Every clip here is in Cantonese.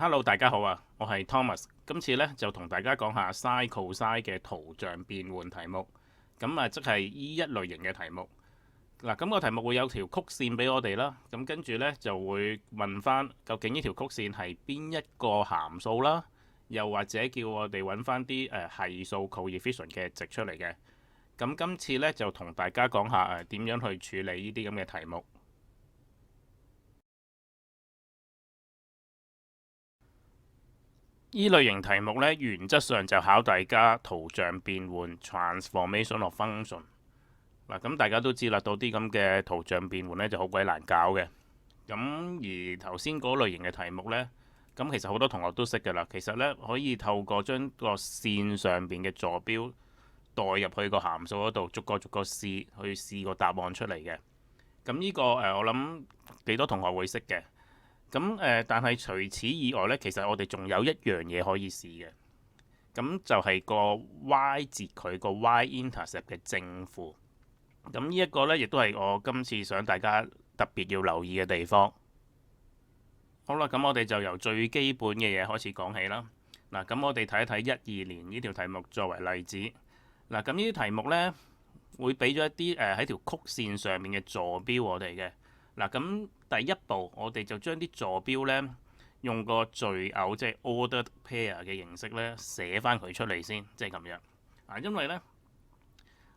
Hello，大家好啊，我係 Thomas。今次咧就同大家講下 sin、cos 嘅圖像變換題目。咁啊，即係依一類型嘅題目。嗱，咁個題目會有條曲線俾我哋啦。咁跟住咧就會問翻究竟呢條曲線係邊一個函數啦，又或者叫我哋揾翻啲係數 coefficient 嘅值出嚟嘅。咁今次咧就同大家講下點樣去處理呢啲咁嘅題目。依類型題目咧，原則上就考大家圖像變換 transformation of function。嗱，咁大家都知啦，到啲咁嘅圖像變換咧就好鬼難搞嘅。咁而頭先嗰類型嘅題目呢，咁其實好多同學都識㗎啦。其實呢，可以透過將個線上邊嘅坐標代入去個函數嗰度，逐個逐個試個答案出嚟嘅。咁呢個我諗幾多同學會識嘅。咁但係除此以外呢，其實我哋仲有一樣嘢可以試嘅。咁就係個 y 截佢個 y-intercept 嘅正負。咁呢一個呢，亦都係我今次想大家特別要留意嘅地方。好啦，咁我哋就由最基本嘅嘢開始講起啦。嗱，咁我哋睇一睇2012年呢條題目作為例子。嗱，咁呢啲題目呢，會俾咗一啲喺條曲線上面嘅坐標我哋嘅。嗱，咁第一步我哋就將啲坐標呢，用個序偶即係 ordered pair 嘅形式呢，寫翻佢出嚟先，即係咁樣。因為呢，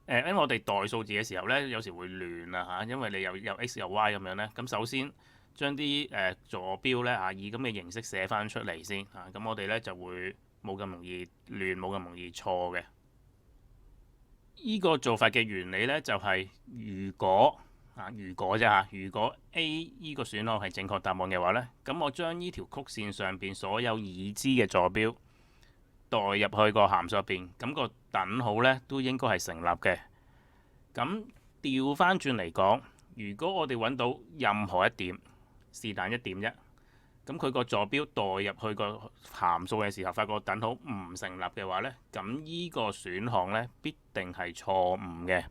因為我哋代數字嘅時候呢，有時會亂啊嚇，因為你有 x 有 y 咁樣呢。咁首先將啲坐標呢，以咁嘅形式寫翻出嚟先嚇，咁我哋呢就會冇咁容易亂，冇咁容易錯嘅。呢個做法嘅原理呢，就係如果啫嚇，如果 A 呢個選項係正確答案嘅話呢，咁我將呢條曲線上邊所有已知嘅坐標代入去個函數入邊，咁個等號呢都應該係成立嘅。咁調翻轉嚟講，如果我哋揾到任何一點，是但一點啫，咁佢個坐標代入去個函數嘅時候，發覺等號唔成立嘅話呢，咁呢個選項呢必定係錯誤嘅。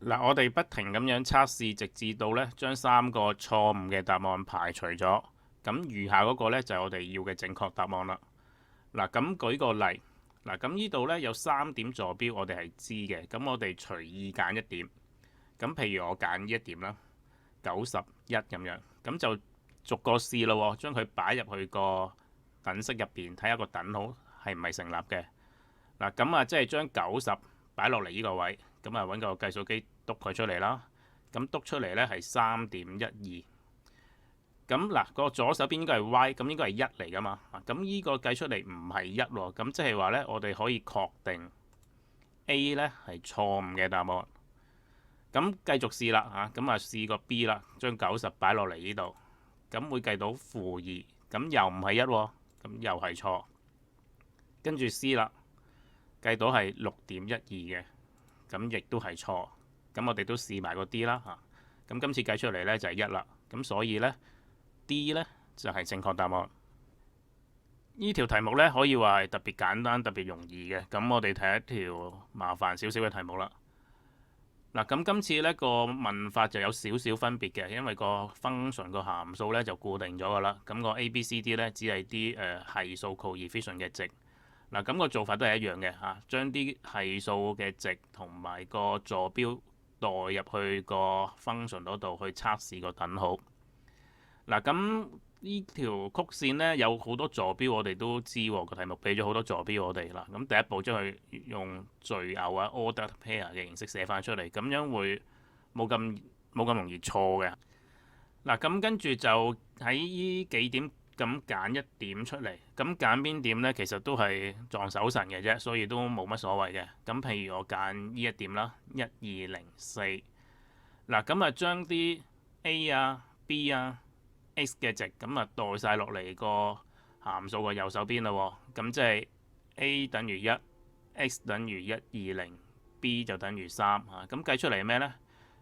嗱，我哋不停咁樣測試，直至到呢將3個錯誤嘅答案排除咗，咁餘下嗰個呢就係我哋要嘅正確答案啦。嗱，咁舉個例，嗱，咁呢度呢有3點坐標，我哋係知嘅，咁我哋隨意揀一點。咁譬如我揀呢一點啦，91咁樣，咁就逐個試咯，將佢擺入去個等式入邊，睇下個等號係唔係成立嘅。嗱，咁啊，即係將90擺落嚟呢個位，咁啊揾個計數機篤佢出嚟啦。咁篤出嚟呢係3.12。咁嗱，個左手邊應該係 y，咁應該係1嚟噶嘛。咁呢個計出嚟唔係1喎，咁即係話呢，我哋可以確定 A 呢係錯誤嘅答案。咁繼續試啦嚇，咁啊試個 B 啦，將90擺落嚟呢度，咁會計到-2，咁又唔係1喎，咁又係錯。跟住 C 啦，計到係6.12嘅，咁亦都係錯。咁我哋都試埋個 D 啦嚇，咁今次計出嚟呢就係1啦，咁所以呢 D 呢就係正確答案。呢條題目呢可以話係特別簡單、特別容易嘅。咁我哋睇一條麻煩少少嘅題目啦。嗱，咁今次呢個問法就有少少分別嘅，因為個 function 個函數呢就固定咗㗎啦。咁個 A、B、C、D 呢只係啲係數 coefficient 嘅值。嗱，咁個做法都係一樣嘅嚇，將啲係數嘅值同埋個坐標代入去個 function 嗰度去測試個等號。嗱，咁呢條曲線呢，有好多坐標，我哋都知喎。個題目俾咗好多坐標我哋啦。咁第一步將佢用序偶啊 ordered pair 嘅形式寫翻出嚟，咁樣會冇咁容易錯嘅。嗱，咁跟住就喺呢幾點咁揀一點出嚟，咁揀邊點呢？其實都係撞手神嘅啫，所以都冇乜所謂嘅。咁譬如我揀呢一點啦，1204。嗱，咁啊將啲 A 啊 B 啊x 嘅值咁啊代晒落嚟個函數嘅右手邊啦，咁即係 a 等於1，x 等於120，b 就等於3嚇。咁計出嚟咩呢？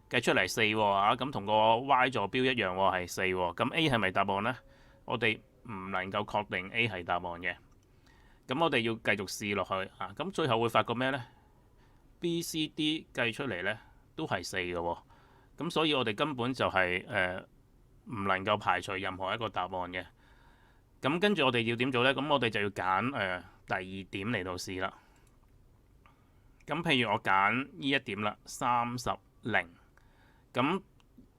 計出嚟4喎，咁同個 y 坐標一樣喎，係4喎。咁 a 係咪答案呢？我哋唔能夠確定 a 係答案嘅。咁我哋要繼續試落去嚇。咁最後會發覺咩呢？b、c、d 計出嚟呢都係4嘅喎。咁所以我哋根本就係唔能夠排除任何一個答案嘅。咁跟住我哋要點做呢？咁我哋就要揀第二點嚟到試啦。咁譬如我揀呢一點啦，30、0，咁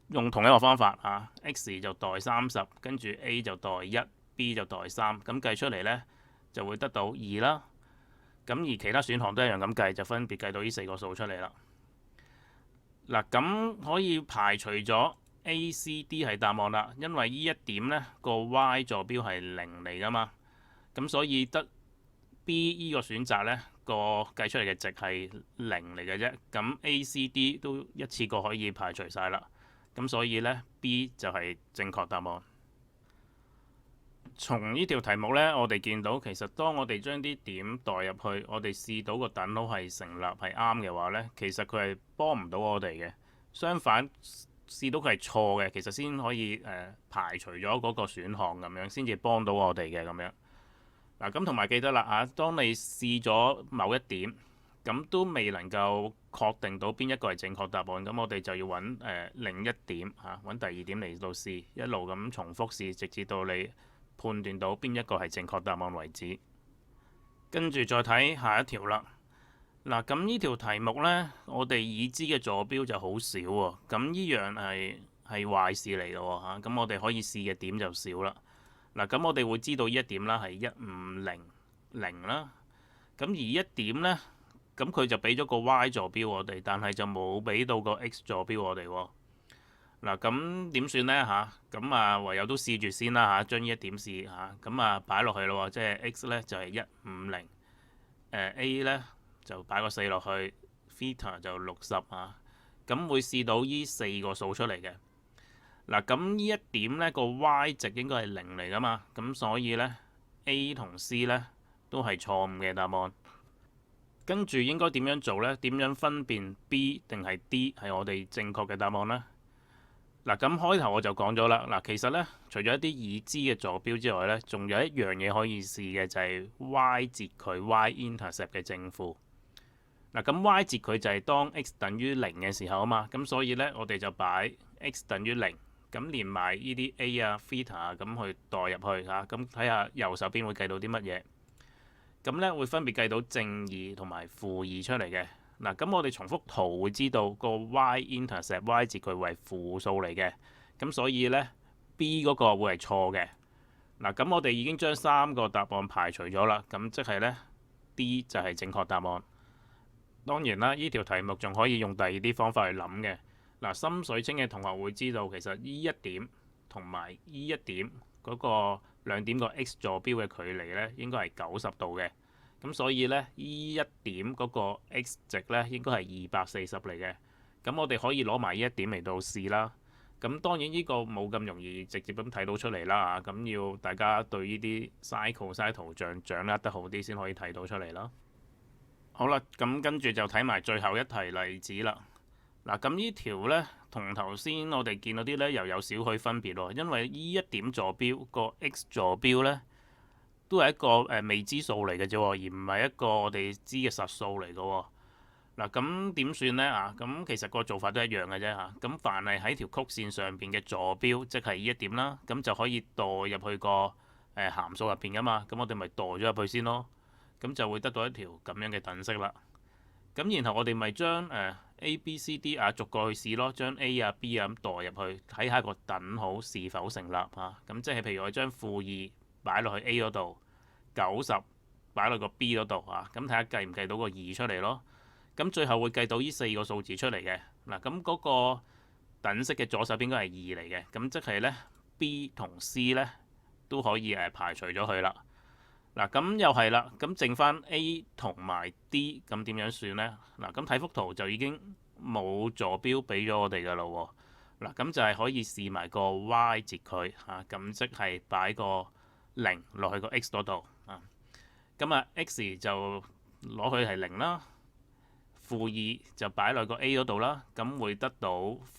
用同一個方法啊，X 就代30，跟住 A 就代1，B 就代3，咁計出嚟呢，就會得到2啦。咁而其他選項都一樣咁計，就分別計到呢4個數出嚟啦。嗱，咁可以排除咗 A、C、D 係答案啦，因為呢一點呢個 Y 坐標係0嚟噶嘛，咁所以得 B 呢個選擇呢個計出嚟嘅值係0嚟嘅啫。咁 A、C、D 都一次過可以排除晒啦，咁所以呢 B 就係正確答案。從呢條題目呢，我哋見到其實當我哋將啲點代入去，我哋試到個等號係成立係啱嘅話呢，其實佢係幫唔到我哋嘅。相反，試到佢係錯嘅，其實先可以排除咗嗰個選項咁樣，先至幫到我哋嘅咁樣。嗱，咁同埋記得啦嚇，當你試咗某一點，咁都未能夠確定到邊一個係正確答案，咁我哋就要揾另一點嚇，揾第二點嚟到試，一路咁重複試，直至到你判斷到邊一個係正確答案為止。跟住再睇下一條啦。嗱，咁呢條題目呢，我哋已知嘅坐標就好少喎。咁呢樣係壞事嚟嘅喎嚇。咁我哋可以試嘅點就少啦。嗱，咁我哋會知道呢一點啦係1500啦。咁而一點呢，咁佢就俾咗個 Y 坐標我哋，但係就冇俾到個 X 坐標我哋喎。嗱，咁點算呢？嚇？咁啊，唯有都試住先啦嚇，將呢一點試嚇，咁啊擺落去咯喎，即係 X 呢就係150，A 呢就擺個4落去，theta 就60啊，咁會試到呢4個數出嚟嘅。嗱，咁呢一點呢個 Y 值應該係0嚟噶嘛，咁所以呢 A 同 C 呢都係錯誤嘅答案。跟住應該點樣做呢？點樣分辨 B 定係 D 係我哋正確嘅答案呢？嗱，咁開頭我就講咗啦。嗱，其實呢，除咗一啲已知嘅坐標之外呢，仲有一樣嘢可以試嘅，就係 Y 截距 Y-intercept 嘅正負。嗱，咁 Y 截距就係當 x 等於0嘅時候啊嘛，咁所以呢，我哋就擺 x 等於0，咁連埋呢啲 a 啊、theta 啊咁去代入去嚇，咁睇下右手邊會計到啲乜嘢。咁呢會分別計到正2同埋負2出嚟嘅。嗱，咁我哋重複圖會知道個 y-intercept y 截距為負數嚟嘅，咁所以呢 B 嗰個會係錯嘅。嗱，咁我哋已經將3個答案排除咗啦，咁即係呢 D 就係正確答案。當然啦，呢條題目仲可以用第二啲方法去諗嘅。嗱，心水清嘅同學會知道其實呢一點同埋呢一點嗰個兩點個 x 坐標嘅距離呢應該係90度嘅。咁所以呢，呢一點嗰個 x 值呢應該係240嚟嘅。咁我哋可以攞埋呢一點嚟到試啦。咁當然呢個冇咁容易直接咁睇到出嚟啦。咁要大家對呢啲 sin、cos 圖像掌握得好啲先可以睇到出嚟啦。好啦，咁跟住就睇埋最後一題例子啦。嗱，咁呢條呢，同頭先我哋見到啲呢又有少許分別喎，因為呢一點坐標個 x 坐標呢，都係一個未知數嚟嘅啫，而唔係一個我哋知嘅實數嚟嘅喎。嗱，咁點算呢？啊？咁其實個做法都一樣嘅啫嚇。咁凡係喺條曲線上邊嘅坐標，即係呢一點啦，咁就可以代入去個函數入邊噶嘛。咁我哋咪代咗入去先咯。咁就會得到一條咁樣嘅等式啦。咁然後我哋咪將A、B、C、D 逐個去試咯，將 A 啊、B 啊咁代入去，睇下個等號是否成立嚇。咁即係譬如我將-2擺落去 A 嗰度，90擺落個 B 嗰度嚇，咁睇下計唔計到個2出嚟咯。咁最後會計到呢4個數字出嚟嘅。嗱，咁嗰個等式嘅左手邊應該係2嚟嘅，咁即係呢 B 同 C 呢都可以排除咗佢啦。嗱，咁又係啦，咁剩翻 A 同埋 D， 咁點樣算呢？嗱，咁睇幅圖就已經冇坐標俾咗我哋噶啦喎。嗱，咁就係可以試埋個 Y 截距嚇，咁即係擺個0落去個 X 嗰度啊。咁啊 X 就攞佢係0啦，-2就擺落個 A 嗰度啦，咁會得到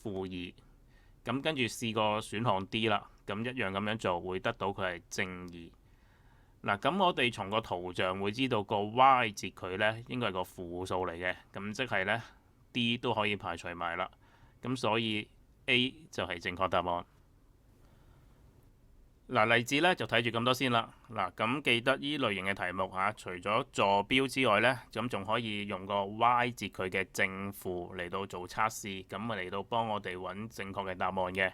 -2。咁跟住試個選項 D 啦，咁一樣咁樣做會得到佢係正2。嗱，咁我哋從個圖像會知道個 Y 截距呢應該係個負數嚟嘅，咁即係呢 D 都可以排除埋啦。咁所以 A 就係正確答案。嗱，例子咧就睇住咁多先啦。嗱，咁記得依類型嘅題目嚇，除咗坐標之外呢，咁仲可以用個 y 節佢嘅正負嚟到做測試，咁啊嚟到幫我哋揾正確嘅答案嘅。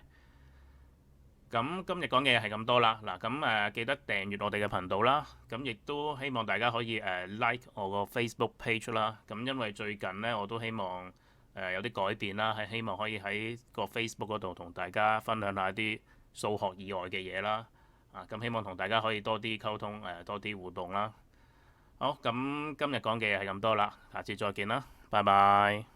咁今日講嘅嘢係咁多啦。嗱，咁記得訂閱我哋嘅頻道啦。咁亦都希望大家可以like 我個 Facebook page 啦。咁因為最近呢，我都希望有啲改變啦，係希望可以喺個 Facebook 嗰度同大家分享下啲數學以外嘅嘢啦。咁希望同大家可以多啲溝通，多啲互動啦。好，咁今日講嘅嘢係咁多啦，下次再見啦，拜拜。